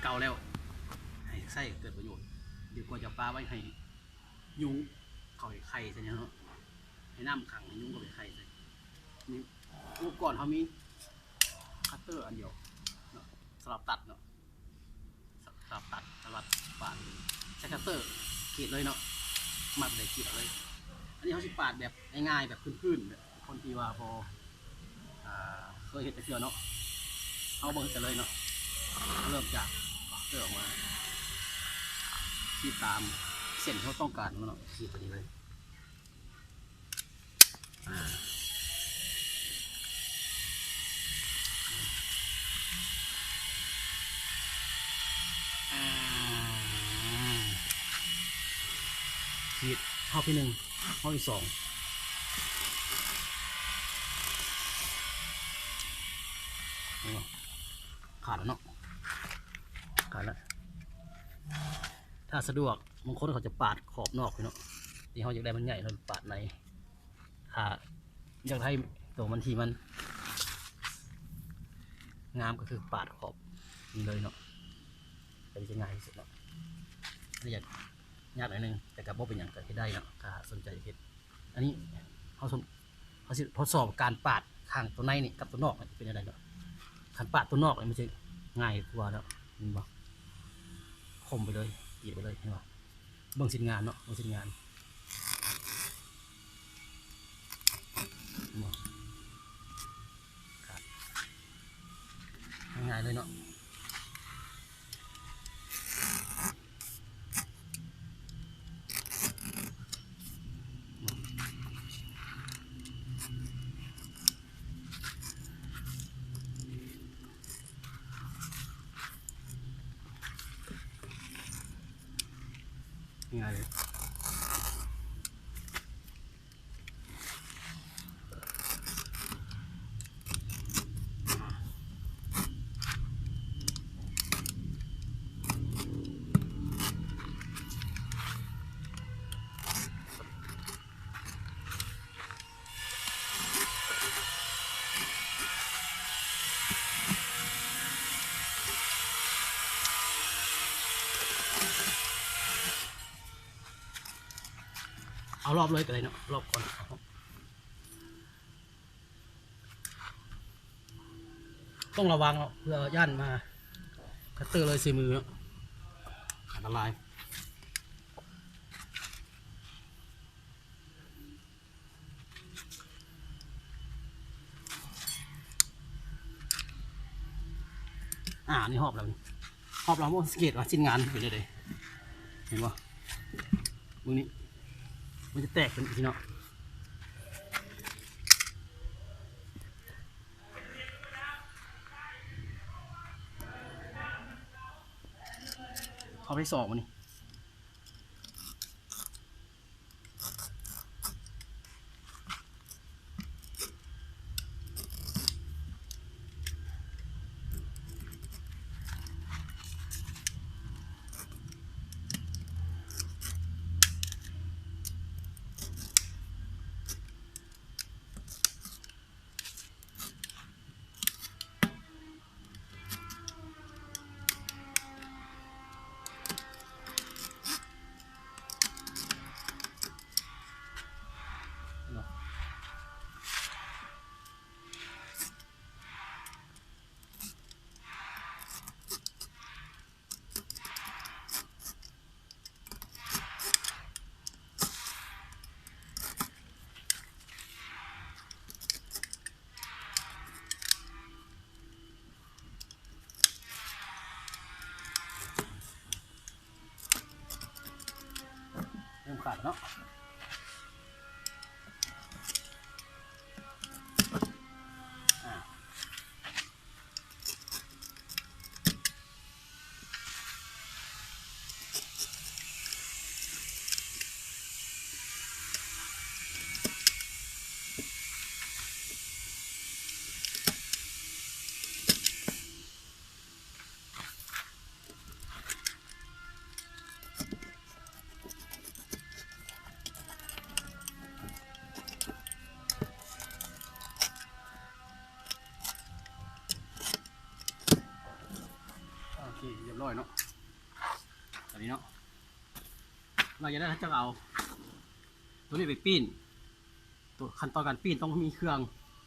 ก่าแล้วให้ไส้เกิดประโยชน์ดีกว่าจะปลาไว้ให้ยุงเขาไข่ใช่ไหมเนาะให้น้ำขังให้ยุงเขาไข่ใช่นี่อุปกรณ์เขามีคัตเตอร์อันเดียวสำหรับตัดเนาะสำหรับตัดสำหรับปาดใช้คัตเตอร์ขีดเลยเนาะมัดเลยขีดเลยอันนี้เขาสิปาดแบบง่ายๆแบบพื้นๆแบบคนที่ว่าพอเคยเห็นแต่เชือเนาะเอาเบิ่งกันเลยเนาะเริ่มจากเติมออกมาขีดตามเส้นเขาต้องการเนาะขีดไปนี้เลยขีดเข้าที่หนึ่งเข้าที่สองขาดแล้วเนาะขาดแล้วถ้าสะดวกบางคนเขาจะปาดขอบนอกไปเนาะที่เขาอยากได้มันใหญ่เราปาดในถ้าอยากให้ตัวมันทีมันงามก็คือปาดขอบนี่เลยเนาะจะง่ายที่สุดเนาะนี่อยากยากหน่อยนึงแต่กับว่าเป็นอย่างก็ให้ได้เนาะถ้าสนใจเห็นอันนี้เขาทดสอบการปาดข้างตัวในนี่กับตัวนอกจะเป็นอะไรเนาะขันปาดตัวนอกเลยมันจะง่ายกว่าแล้วเห็นบ่คมไปเลยตีไปเลยเห็นบ่เบิ่งสินงานเนาะเบิ่งสินงานง่ายเลยเนาะง่ายเลยเอารอบเลยก็ได้เนาะรอบก่อนต้องระวังเนาะเพื่อย่านมาคัตเตอร์เลยสีมือเนาะอันตรายนี่หอบเราโมสเกตว่าชิ้นงานเป็นเลยเห็นป่ะมือนี้มันจะแตกเป็นทีเนาะเขาไปสอบมันนี่เริ่มขาดเนาะ นี่เรียบร้อยเนาะตอนนี้เนาะเราจะได้จะเอาตัวนี้ไปปิ้นตัวขั้นตอนการปิ้นต้องมีเครื่อง